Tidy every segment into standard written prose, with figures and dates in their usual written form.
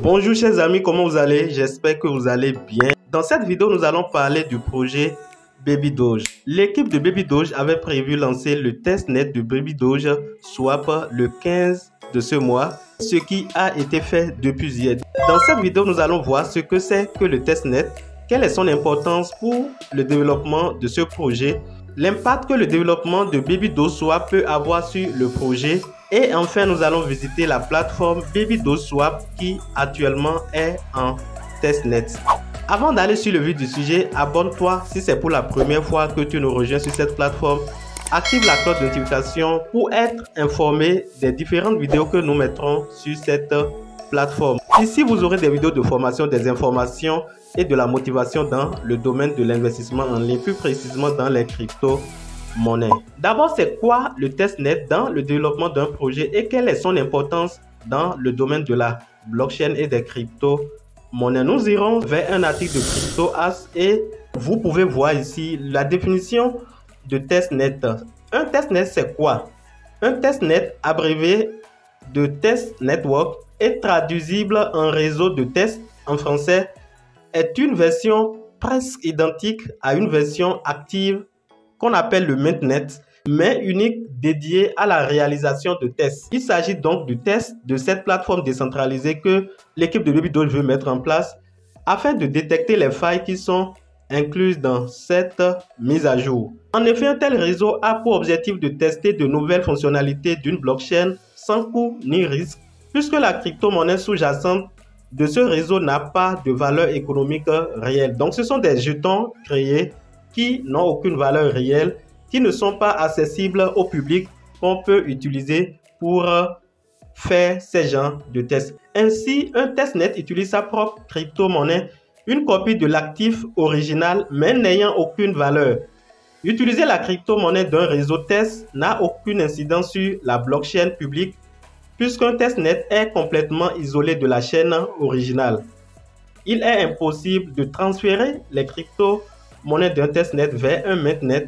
Bonjour chers amis, comment vous allez? J'espère que vous allez bien. Dans cette vidéo, nous allons parler du projet Baby Doge. L'équipe de Baby Doge avait prévu lancer le testnet de Baby Doge Swap le 15 de ce mois, ce qui a été fait depuis hier. Dans cette vidéo, nous allons voir ce que c'est que le testnet, quelle est son importance pour le développement de ce projet, l'impact que le développement de Baby Doge Swap peut avoir sur le projet. Et enfin, nous allons visiter la plateforme Baby Doge Swap qui actuellement est en testnet. Avant d'aller sur le vif du sujet, abonne-toi si c'est pour la première fois que tu nous rejoins sur cette plateforme. Active la cloche de notification pour être informé des différentes vidéos que nous mettrons sur cette plateforme. Ici, vous aurez des vidéos de formation, des informations et de la motivation dans le domaine de l'investissement en ligne, plus précisément dans les crypto-monnaies. D'abord, c'est quoi le testnet dans le développement d'un projet et quelle est son importance dans le domaine de la blockchain et des crypto-monnaies? Nous irons vers un article de CryptoAs et vous pouvez voir ici la définition de testnet. Un testnet, c'est quoi? Un testnet, abrévié de test network, est traduisible en réseau de tests en français, est une version presque identique à une version active qu'on appelle le mainnet, mais unique dédiée à la réalisation de tests. Il s'agit donc du test de cette plateforme décentralisée que l'équipe de Baby Doge veut mettre en place afin de détecter les failles qui sont incluses dans cette mise à jour. En effet, un tel réseau a pour objectif de tester de nouvelles fonctionnalités d'une blockchain sans coût ni risque, puisque la crypto-monnaie sous-jacente de ce réseau n'a pas de valeur économique réelle. Donc, ce sont des jetons créés qui n'ont aucune valeur réelle, qui ne sont pas accessibles au public, qu'on peut utiliser pour faire ces genres de tests. Ainsi, un testnet utilise sa propre crypto-monnaie, une copie de l'actif original, mais n'ayant aucune valeur. Utiliser la crypto-monnaie d'un réseau test n'a aucune incidence sur la blockchain publique, puisqu'un testnet est complètement isolé de la chaîne originale. Il est impossible de transférer les crypto-monnaies d'un testnet vers un mainnet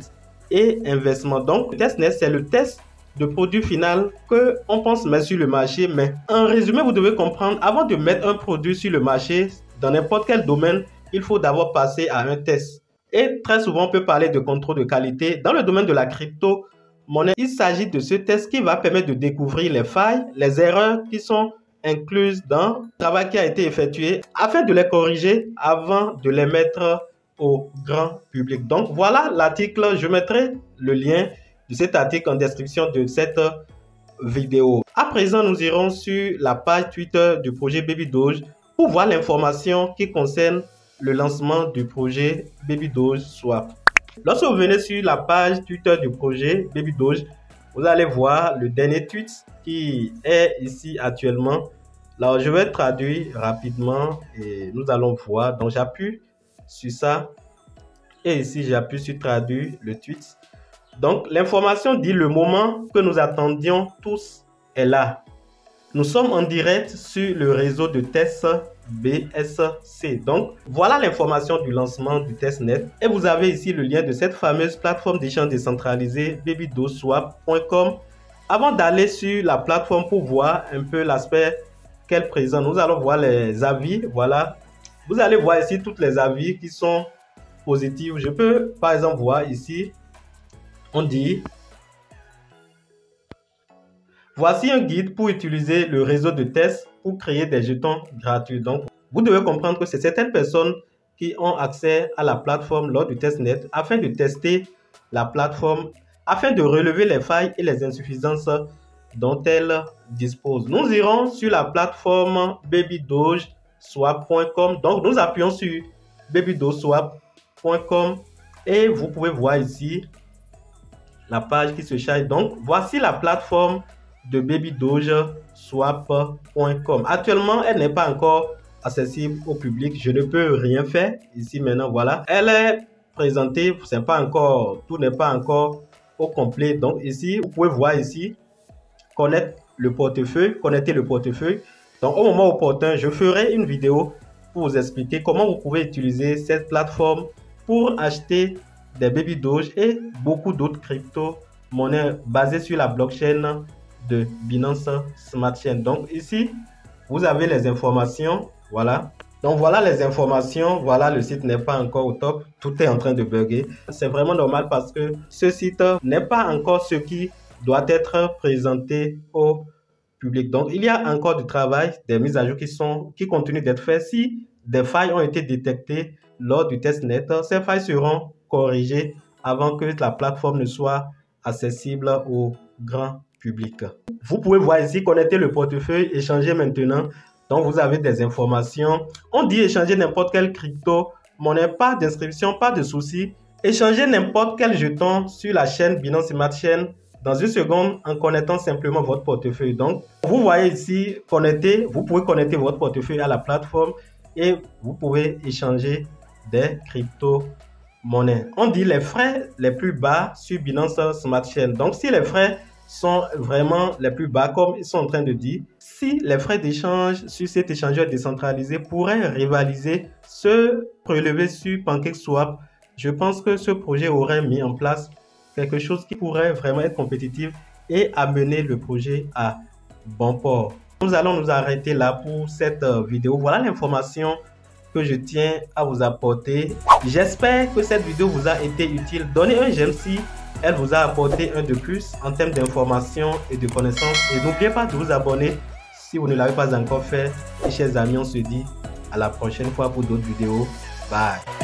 et inversement. Donc, le testnet, c'est le test de produit final que on pense mettre sur le marché. Mais en résumé, vous devez comprendre, avant de mettre un produit sur le marché, dans n'importe quel domaine, il faut d'abord passer à un test. Et très souvent, on peut parler de contrôle de qualité. Dans le domaine de la crypto-monnaie, il s'agit de ce test qui va permettre de découvrir les failles, les erreurs qui sont incluses dans le travail qui a été effectué afin de les corriger avant de les mettre au grand public. Donc voilà l'article, je mettrai le lien de cet article en description de cette vidéo. À présent, nous irons sur la page Twitter du projet Baby Doge pour voir l'information qui concerne le lancement du projet Baby Doge Swap. Lorsque vous venez sur la page Twitter du projet Baby Doge, vous allez voir le dernier tweet qui est ici actuellement. Alors, je vais traduire rapidement et nous allons voir. Donc, j'appuie sur ça et ici, j'appuie sur traduire le tweet. Donc, l'information dit: le moment que nous attendions tous est là. Nous sommes en direct sur le réseau de tests BSC. Donc, voilà l'information du lancement du testnet. Et vous avez ici le lien de cette fameuse plateforme d'échange décentralisée babydoseswap.com. Avant d'aller sur la plateforme pour voir un peu l'aspect qu'elle présente, nous allons voir les avis. Voilà. Vous allez voir ici tous les avis qui sont positifs. Je peux par exemple voir ici, on dit: voici un guide pour utiliser le réseau de tests pour créer des jetons gratuits. Donc, vous devez comprendre que c'est certaines personnes qui ont accès à la plateforme lors du testnet afin de tester la plateforme, afin de relever les failles et les insuffisances dont elle dispose. Nous irons sur la plateforme babydoseswap.com. Donc, nous appuyons sur babydoseswap.com et vous pouvez voir ici la page qui se charge. Donc, voici la plateforme de babydoseswap.com. Actuellement, elle n'est pas encore accessible au public. Je ne peux rien faire ici maintenant. Voilà, elle est présentée. C'est pas encore, tout n'est pas encore au complet. Donc ici, vous pouvez voir ici connecter le portefeuille. Donc au moment opportun, je ferai une vidéo pour vous expliquer comment vous pouvez utiliser cette plateforme pour acheter des Baby Doge et beaucoup d'autres crypto-monnaies basées sur la blockchain de Binance Smart Chain. Donc ici, vous avez les informations, voilà. Donc voilà les informations, voilà le site n'est pas encore au top, tout est en train de bugger. C'est vraiment normal parce que ce site n'est pas encore ce qui doit être présenté au public. Donc il y a encore du travail, des mises à jour qui continuent d'être faites. Si des failles ont été détectées lors du testnet, ces failles seront corrigées avant que la plateforme ne soit accessible au grand public. Vous pouvez voir ici, connecter le portefeuille, échanger maintenant. Donc, vous avez des informations. On dit échanger n'importe quelle crypto-monnaie, pas d'inscription, pas de souci. Échanger n'importe quel jeton sur la chaîne Binance Smart Chain dans une seconde en connectant simplement votre portefeuille. Donc, vous voyez ici, vous pouvez connecter votre portefeuille à la plateforme et vous pouvez échanger des crypto-monnaies. On dit les frais les plus bas sur Binance Smart Chain. Donc, si les frais sont vraiment les plus bas, comme ils sont en train de dire, si les frais d'échange sur cet échangeur décentralisé pourraient rivaliser ceux prélevés sur PancakeSwap, je pense que ce projet aurait mis en place quelque chose qui pourrait vraiment être compétitif et amener le projet à bon port. Nous allons nous arrêter là pour cette vidéo. Voilà l'information que je tiens à vous apporter. J'espère que cette vidéo vous a été utile. Donnez un j'aime si elle vous a apporté un de plus en termes d'informations et de connaissances. Et n'oubliez pas de vous abonner si vous ne l'avez pas encore fait. Et chers amis, on se dit à la prochaine fois pour d'autres vidéos. Bye.